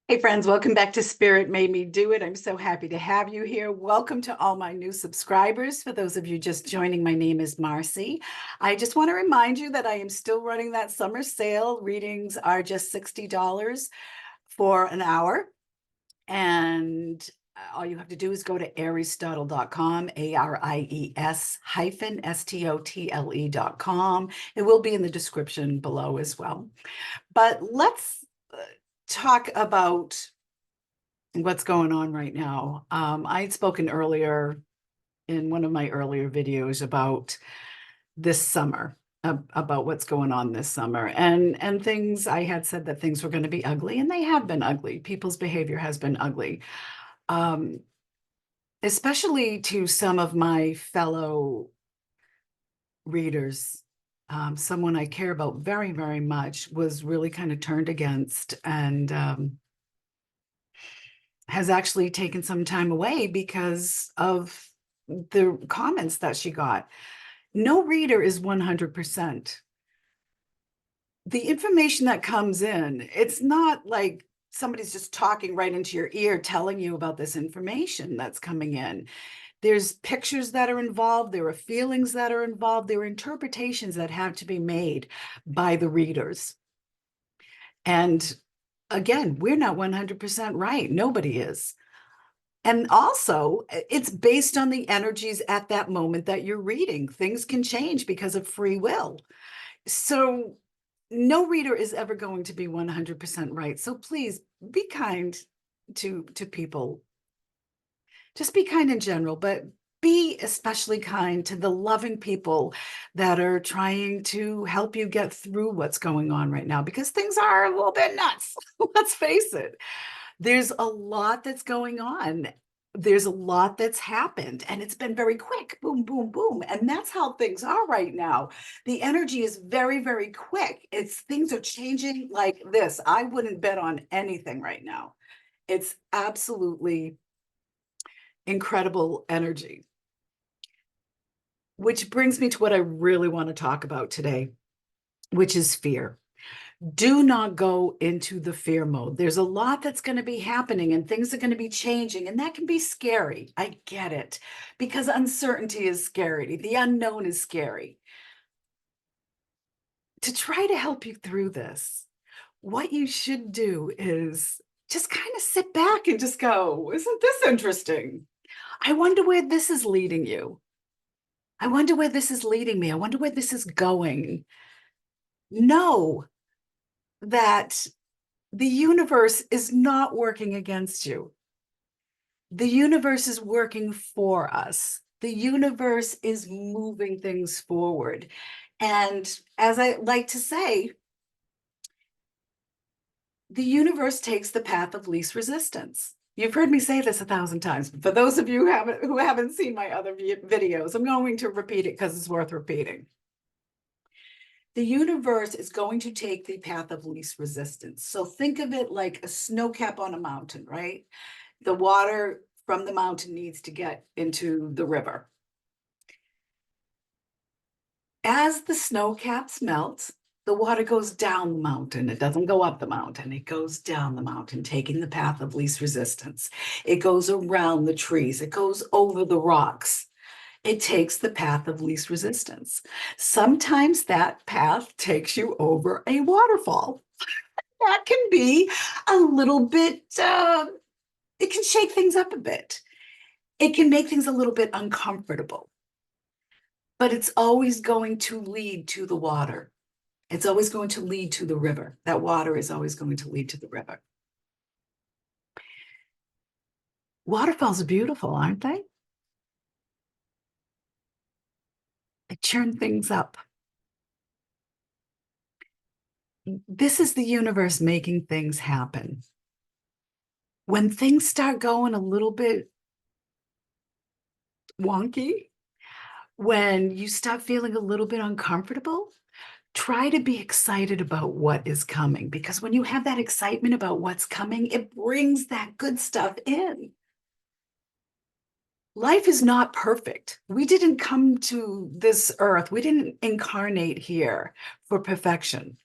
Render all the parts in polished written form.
Hey friends, welcome back to Spirit Made Me Do It. I'm so happy to have you here. Welcome to all my new subscribers. For those of you just joining, my name is Marcy. I just want to remind you that I am still running that summer sale. Readings are just $60 for an hour. And all you have to do is go to aristotle.com, ARIES hyphen STOTLE.com. It will be in the description below as well. But let's talk about what's going on right now. I had spoken earlier in one of my earlier videos about this summer, about what's going on this summer, and things. I had said that things were going to be ugly, and they have been ugly. People's behavior has been ugly, um, especially to some of my fellow readers. Someone I care about very, very much was really kind of turned against and has actually taken some time away because of the comments that she got. No reader is 100%. The information that comes in, it's not like somebody's just talking right into your ear telling you about this information that's coming in. There's pictures that are involved, there are feelings that are involved, there are interpretations that have to be made by the readers. And again, we're not 100% right. Nobody is. And also, it's based on the energies at that moment that you're reading. Things can change because of free will. So, no reader is ever going to be 100% right. So, please be kind to people. Just be kind in general, but be especially kind to the loving people that are trying to help you get through what's going on right now because things are a little bit nuts. Let's face it. There's a lot that's going on. There's a lot that's happened, and it's been very quick. Boom, boom, boom. And that's how things are right now. The energy is very, very quick. It's things are changing like this. I wouldn't bet on anything right now. It's absolutely incredible energy. Which brings me to what I really want to talk about today, which is fear. Do not go into the fear mode. There's a lot that's going to be happening and things are going to be changing, and that can be scary. I get it because uncertainty is scary. The unknown is scary. To try to help you through this, what you should do is just kind of sit back and just go, isn't this interesting? I wonder where this is leading you. I wonder where this is leading me. I wonder where this is going. Know that the universe is not working against you. The universe is working for us. The universe is moving things forward. And as I like to say, the universe takes the path of least resistance. You've heard me say this 1,000 times, but for those of you who haven't seen my other videos, I'm going to repeat it because it's worth repeating. The universe is going to take the path of least resistance. So think of it like a snow cap on a mountain, right? The water from the mountain needs to get into the river. As the snow caps melt, the water goes down the mountain. It doesn't go up the mountain. It goes down the mountain, taking the path of least resistance. It goes around the trees. It goes over the rocks. It takes the path of least resistance. Sometimes that path takes you over a waterfall. That can be a little bit, it can shake things up a bit. It can make things a little bit uncomfortable, but it's always going to lead to the water. It's always going to lead to the river. That water is always going to lead to the river. Waterfalls are beautiful, aren't they? They churn things up. This is the universe making things happen. When things start going a little bit wonky, when you start feeling a little bit uncomfortable, try to be excited about what is coming, because when you have that excitement about what's coming, it brings that good stuff in. Life is not perfect. We didn't come to this earth, we didn't incarnate here for perfection.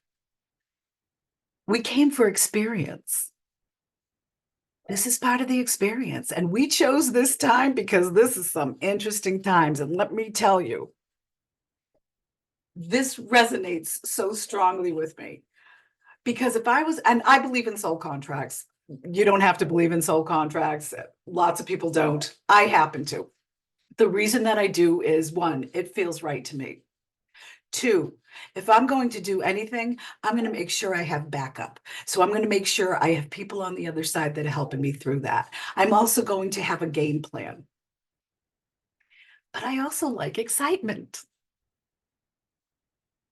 We came for experience. This is part of the experience. And we chose this time because this is some interesting times. And let me tell you, this resonates so strongly with me. Because if I was, and I believe in soul contracts, you don't have to believe in soul contracts. Lots of people don't. I happen to. The reason that I do is one, it feels right to me. Two, if I'm going to do anything, I'm going to make sure I have backup. So I'm going to make sure I have people on the other side that are helping me through that. I'm also going to have a game plan. But I also like excitement.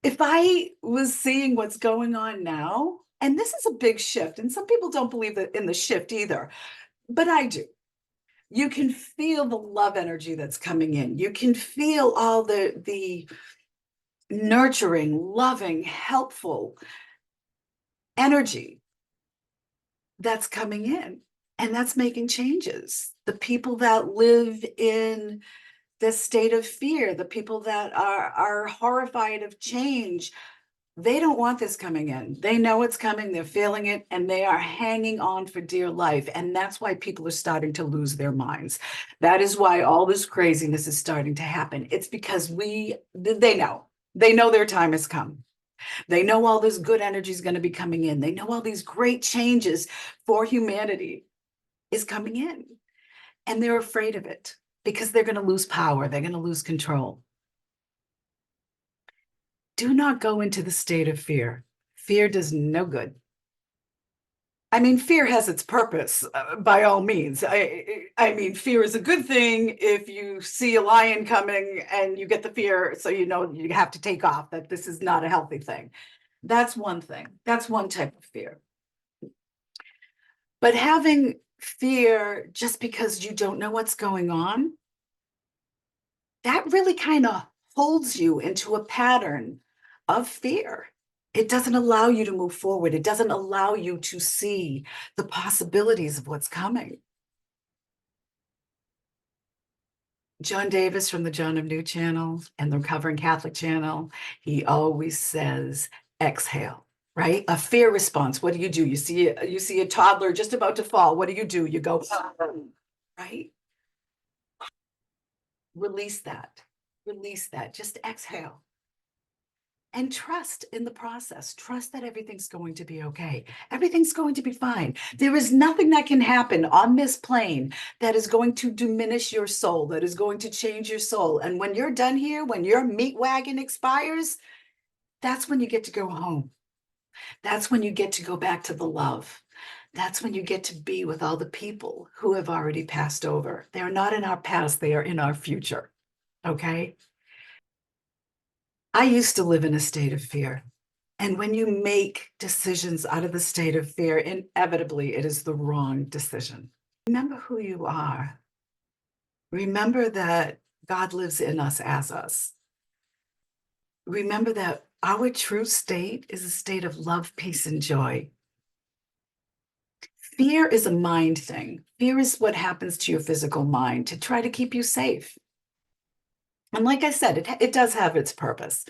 If I was seeing what's going on now, and this is a big shift, and some people don't believe that in the shift either, but I do. You can feel the love energy that's coming in. You can feel all the nurturing, loving, helpful energy that's coming in, and that's making changes. The people that live in this state of fear, the people that are horrified of change, they don't want this coming in. They know it's coming, they're feeling it, and they are hanging on for dear life. And that's why people are starting to lose their minds. That is why all this craziness is starting to happen. It's because they know their time has come. They know all this good energy is going to be coming in. They know all these great changes for humanity is coming in. And they're afraid of it because they're going to lose power. They're going to lose control. Do not go into the state of fear. Fear does no good. I mean, fear has its purpose, by all means. I mean, fear is a good thing if you see a lion coming and you get the fear, so you know you have to take off, that this is not a healthy thing. That's one thing. That's one type of fear. But having fear just because you don't know what's going on, that really kind of holds you into a pattern of fear. It doesn't allow you to move forward. It doesn't allow you to see the possibilities of what's coming. John Davis from the John of New channel and the Recovering Catholic channel, he always says, exhale, right? A fear response. What do? You see a toddler just about to fall. What do? You go, right? Release that. Release that. Just exhale. And trust in the process. Trust that everything's going to be okay. Everything's going to be fine. There is nothing that can happen on this plane that is going to diminish your soul, that is going to change your soul. And when you're done here, when your meat wagon expires, that's when you get to go home. That's when you get to go back to the love. That's when you get to be with all the people who have already passed over. They are not in our past, they are in our future. Okay? I used to live in a state of fear. And when you make decisions out of the state of fear, inevitably it is the wrong decision. Remember who you are. Remember that God lives in us as us. Remember that our true state is a state of love, peace, and joy. Fear is a mind thing. Fear is what happens to your physical mind to try to keep you safe. And like I said, it does have its purpose.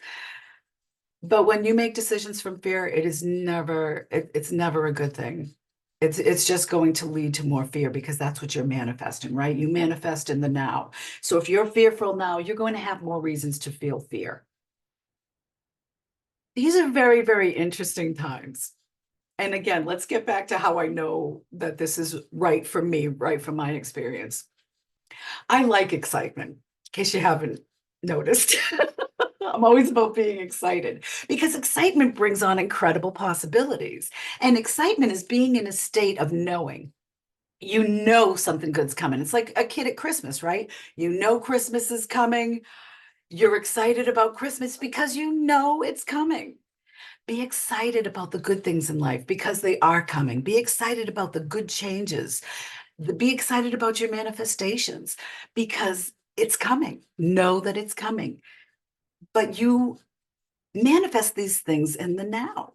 But when you make decisions from fear, it's never a good thing. It's just going to lead to more fear because that's what you're manifesting, right? You manifest in the now. So if you're fearful now, you're going to have more reasons to feel fear. These are very, very interesting times. And again, let's get back to how I know that this is right for me, right from my experience. I like excitement, in case you haven't noticed. I'm always about being excited because excitement brings on incredible possibilities. And excitement is being in a state of knowing. You know something good's coming. It's like a kid at Christmas, right? You know Christmas is coming. You're excited about Christmas because you know it's coming. Be excited about the good things in life because they are coming. Be excited about the good changes. Be excited about your manifestations because it's coming. Know that it's coming. But you manifest these things in the now.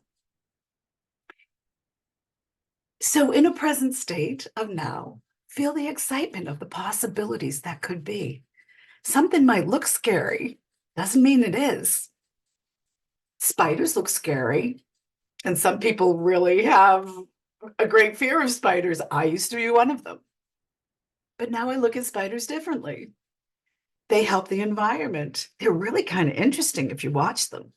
So, in a present state of now, feel the excitement of the possibilities that could be. Something might look scary, doesn't mean it is. Spiders look scary, and some people really have a great fear of spiders. I used to be one of them. But now I look at spiders differently. They help the environment. They're really kind of interesting if you watch them.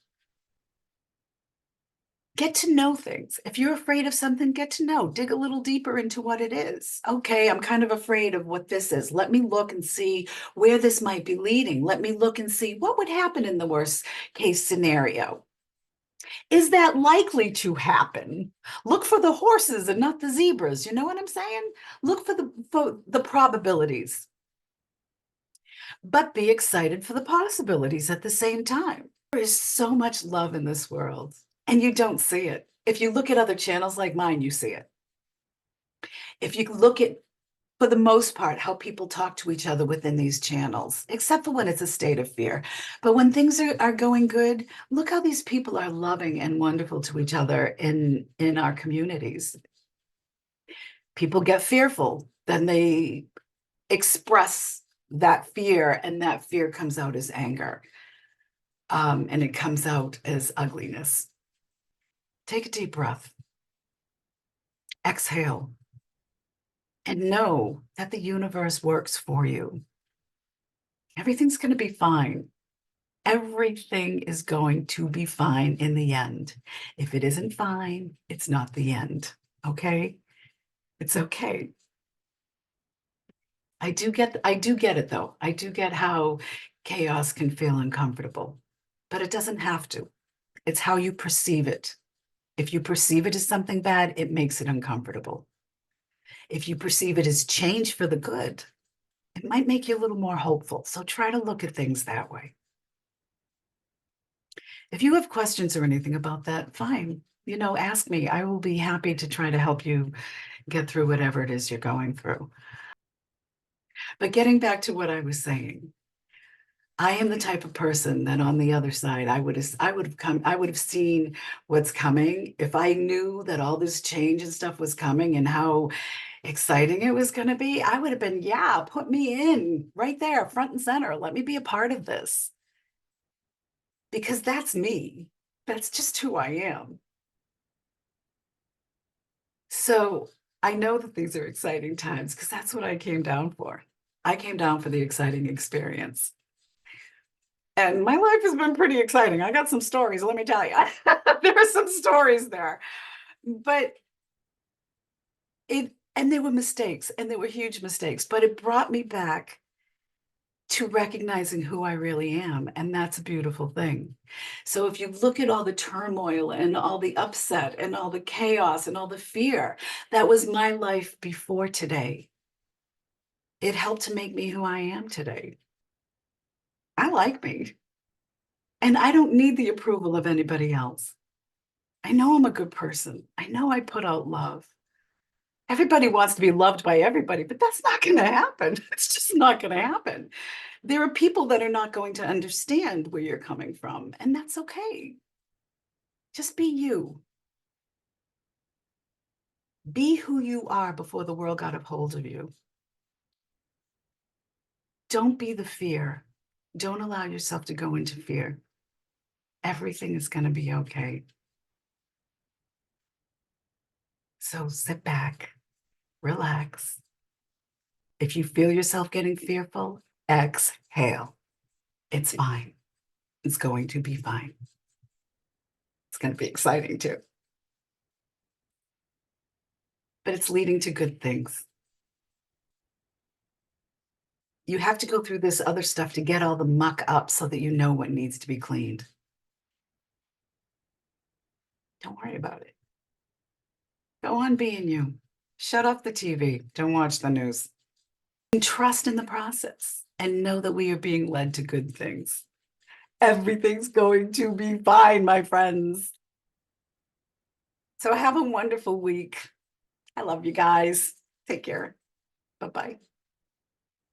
Get to know things. If you're afraid of something, get to know. Dig a little deeper into what it is. Okay, I'm kind of afraid of what this is. Let me look and see where this might be leading. Let me look and see what would happen in the worst case scenario. Is that likely to happen? Look for the horses and not the zebras. You know what I'm saying? Look for the probabilities, but be excited for the possibilities at the same time. There is so much love in this world, and you don't see it. If you look at other channels like mine, you see it. If you look at, for the most part, how people talk to each other within these channels, except for when it's a state of fear. But when things are going good, look how these people are loving and wonderful to each other in our communities. People get fearful, then they express that fear, and that fear comes out as anger. And it comes out as ugliness. Take a deep breath, exhale, and know that the universe works for you. Everything's going to be fine. Everything is going to be fine in the end. If it isn't fine, it's not the end. Okay? It's okay. I do get it though. I do get how chaos can feel uncomfortable, but it doesn't have to. It's how you perceive it. If you perceive it as something bad, it makes it uncomfortable. If you perceive it as change for the good, it might make you a little more hopeful. So try to look at things that way. If you have questions or anything about that, fine. Ask me. I will be happy to try to help you get through whatever it is you're going through. But getting back to what I was saying, I am the type of person that on the other side, I would have seen what's coming. If I knew that all this change and stuff was coming and how exciting it was going to be, I would have been, yeah, put me in right there, front and center. Let me be a part of this. Because that's me. That's just who I am. So I know that these are exciting times because that's what I came down for. I came down for the exciting experience. And my life has been pretty exciting. I got some stories, let me tell you. There are some stories there. But and there were mistakes, and there were huge mistakes, but it brought me back to recognizing who I really am. And that's a beautiful thing. So if you look at all the turmoil and all the upset and all the chaos and all the fear, that was my life before today. It helped to make me who I am today. I like me. And I don't need the approval of anybody else. I know I'm a good person. I know I put out love. Everybody wants to be loved by everybody, but that's not going to happen. It's just not going to happen. There are people that are not going to understand where you're coming from, and that's okay. Just be you. Be who you are before the world got a hold of you. Don't be the fear. Don't allow yourself to go into fear. Everything is going to be okay. So sit back, relax. If you feel yourself getting fearful, exhale. It's fine. It's going to be fine. It's going to be exciting too. But it's leading to good things. You have to go through this other stuff to get all the muck up so that you know what needs to be cleaned. Don't worry about it. Go on being you. Shut off the TV. Don't watch the news. And trust in the process and know that we are being led to good things. Everything's going to be fine, my friends. So have a wonderful week. I love you guys. Take care. Bye-bye.